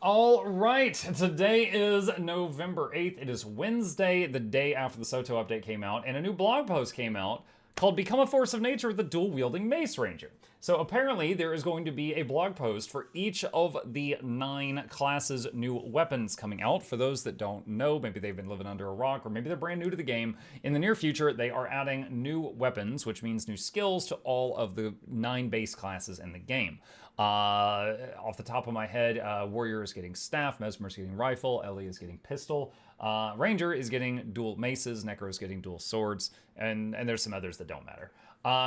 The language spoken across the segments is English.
All right, today is November 8th. It is Wednesday, the day after the Soto update came out, and a new blog post came out called Become a Force of Nature with the Dual-Wielding Mace Ranger. So apparently there is going to be a blog post for each of the 9 classes' new weapons coming out. For those that don't know, maybe they've been living under a rock, or maybe they're brand new to the game. In the near future, they are adding new weapons, which means new skills to all of the 9 base classes in the game. Off the top of my head, Warrior is getting Staff, Mesmer is getting Rifle, Ellie is getting Pistol, Ranger is getting dual maces, Necro is getting dual swords, and there's some others that don't matter.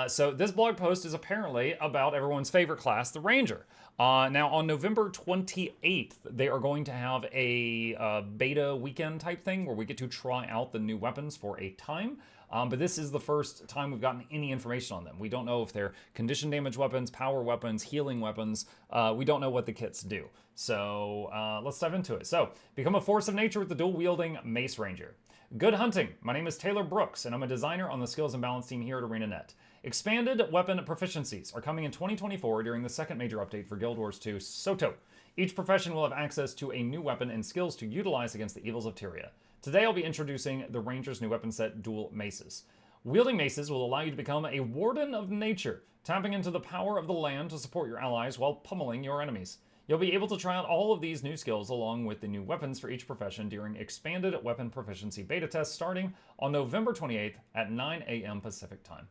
So this blog post is apparently about everyone's favorite class, the Ranger. Now on November 28th, they are going to have a beta weekend type thing where we get to try out the new weapons for a time. But this is the first time we've gotten any information on them. We don't know if they're condition damage weapons, power weapons, healing weapons. We don't know what the kits do. So let's dive into it. So, become a force of nature with the dual-wielding Mace Ranger. Good hunting. My name is Taylor Brooks, and I'm a designer on the Skills and Balance team here at ArenaNet. Expanded weapon proficiencies are coming in 2024 during the second major update for Guild Wars 2 Soto. Each profession will have access to a new weapon and skills to utilize against the evils of Tyria. Today I'll be introducing the Ranger's new weapon set, Dual Maces. Wielding maces will allow you to become a Warden of Nature, tapping into the power of the land to support your allies while pummeling your enemies. You'll be able to try out all of these new skills along with the new weapons for each profession during expanded weapon proficiency beta tests starting on November 28th at 9 a.m. Pacific time.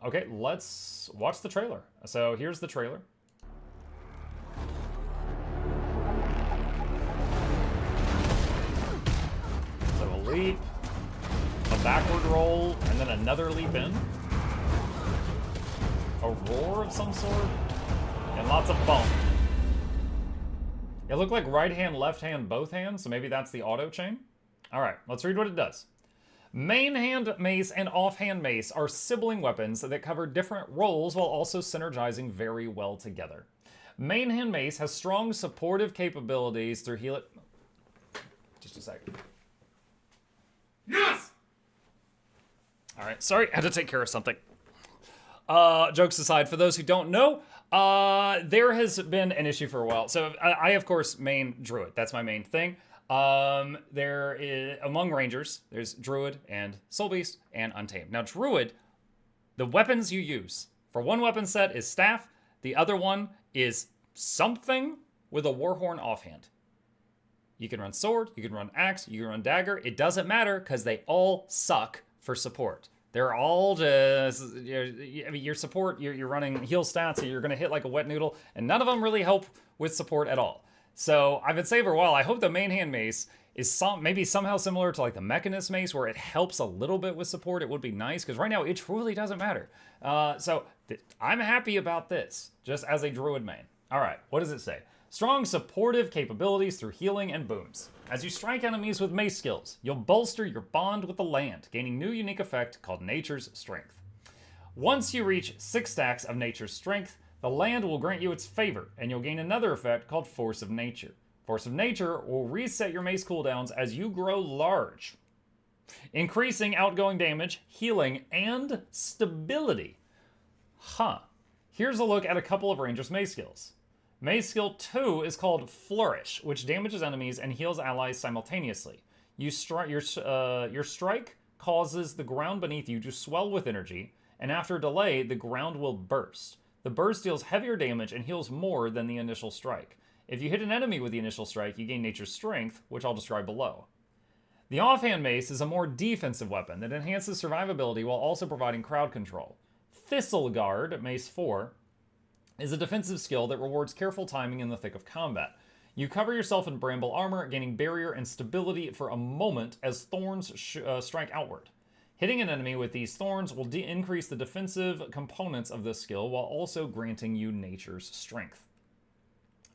Okay, let's watch the trailer. So here's the trailer. So a leap, a backward roll, and then another leap in. A roar of some sort, and lots of bump. It looked like right hand, left hand, both hands, so maybe that's the auto chain. All right, let's read what it does. Main hand mace and offhand mace are sibling weapons that cover different roles while also synergizing very well together. Main hand mace has strong supportive capabilities through heal it. Just a second. Yes! All right, sorry, I had to take care of something. Jokes aside, for those who don't know, there has been an issue for a while. So I of course, main Druid. That's my main thing. There is, among Rangers, there's Druid and Soul Beast and Untamed. Now, Druid, the weapons you use for one weapon set is Staff. The other one is something with a Warhorn offhand. You can run Sword, you can run Axe, you can run Dagger. It doesn't matter because they all suck for support. They're all just, I mean, your support, you're running heal stats, so you're going to hit like a wet noodle, and none of them really help with support at all. So I've been saying for a while, I hope the main hand mace is maybe somehow similar to like the Mechanist mace where it helps a little bit with support. It would be nice because right now it truly doesn't matter. So I'm happy about this just as a Druid main. All right, what does it say? Strong supportive capabilities through healing and booms. As you strike enemies with mace skills, you'll bolster your bond with the land, gaining new unique effect called Nature's Strength. Once you reach 6 stacks of Nature's Strength, the land will grant you its favor, and you'll gain another effect called Force of Nature. Force of Nature will reset your mace cooldowns as you grow large, increasing outgoing damage, healing, and stability. Here's a look at a couple of Ranger's mace skills. Mace skill 2 is called Flourish, which damages enemies and heals allies simultaneously. Your strike causes the ground beneath you to swell with energy, and after a delay, the ground will burst. The burst deals heavier damage and heals more than the initial strike. If you hit an enemy with the initial strike, you gain Nature's Strength, which I'll describe below. The offhand mace is a more defensive weapon that enhances survivability while also providing crowd control. Thistle Guard, Mace 4, is a defensive skill that rewards careful timing in the thick of combat. You cover yourself in bramble armor, gaining barrier and stability for a moment as thorns strike outward. Hitting an enemy with these thorns will increase the defensive components of this skill while also granting you Nature's Strength.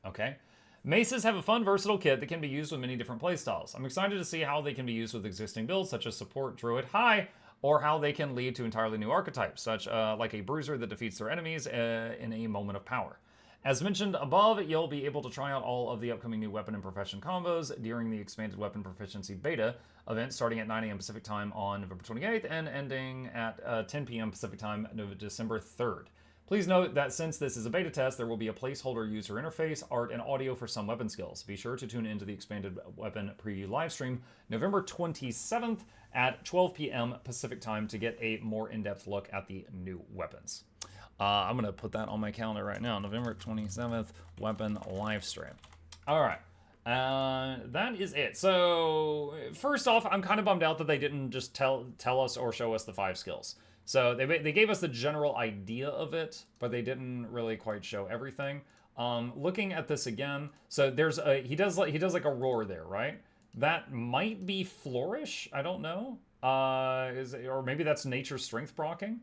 Okay. Maces have a fun, versatile kit that can be used with many different playstyles. I'm excited to see how they can be used with existing builds, such as Support, Druid, High, or how they can lead to entirely new archetypes, such like a Bruiser that defeats their enemies in a moment of power. As mentioned above, you'll be able to try out all of the upcoming new weapon and profession combos during the expanded weapon proficiency beta event starting at 9 a.m. Pacific time on November 28th and ending at 10 p.m. Pacific time December 3rd. Please note that since this is a beta test, there will be a placeholder user interface, art, and audio for some weapon skills. Be sure to tune into the expanded weapon preview livestream November 27th at 12 p.m. Pacific time to get a more in-depth look at the new weapons. I'm going to put that on my calendar right now. November 27th, weapon livestream. All right. That is it. So, first off, I'm kind of bummed out that they didn't just tell us or show us the 5 skills. So they gave us the general idea of it, but they didn't really quite show everything. Looking at this again, so there's he does like a roar there, right? That might be flourish. I don't know. Or maybe that's nature strength proccing.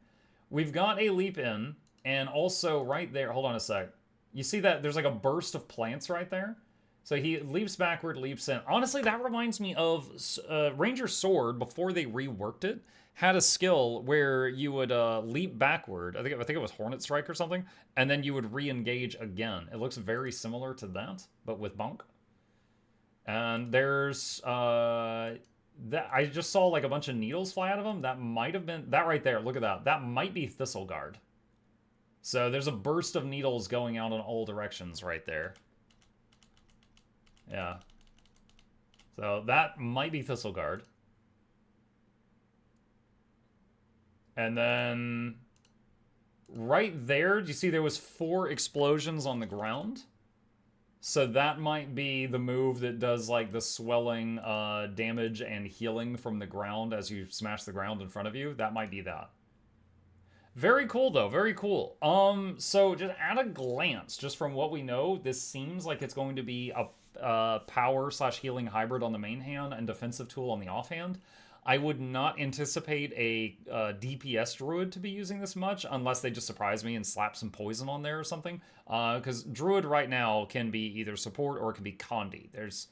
We've got a leap in, and also right there. Hold on a sec. You see that there's like a burst of plants right there. So he leaps backward, leaps in. Honestly, that reminds me of Ranger Sword before they reworked it. Had a skill where you would leap backward. I think it was Hornet Strike or something, and then you would re-engage again. It looks very similar to that, but with bonk. And there's that I just saw like a bunch of needles fly out of him. That might have been that right there. Look at that. That might be Thistleguard. So there's a burst of needles going out in all directions right there. Yeah. So that might be Thistleguard. And then right there, do you see there was 4 explosions on the ground? So that might be the move that does like the swelling damage and healing from the ground as you smash the ground in front of you. That might be that. Very cool though, very cool. So just at a glance, just from what we know, this seems like it's going to be a power/healing hybrid on the main hand and defensive tool on the offhand. I would not anticipate a DPS druid to be using this much unless they just surprise me and slap some poison on there or something. Because druid right now can be either support or it can be Condi. There's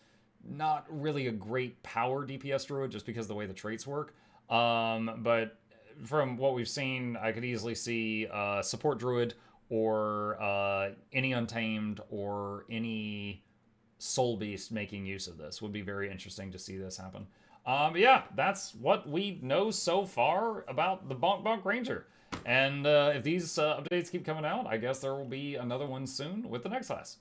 not really a great power DPS druid just because of the way the traits work. But from what we've seen, I could easily see support druid or any untamed or any soul beast making use of this. Would be very interesting to see this happen. But yeah, that's what we know so far about the Bonk Bonk Ranger. And if these updates keep coming out, I guess there will be another one soon with the next class.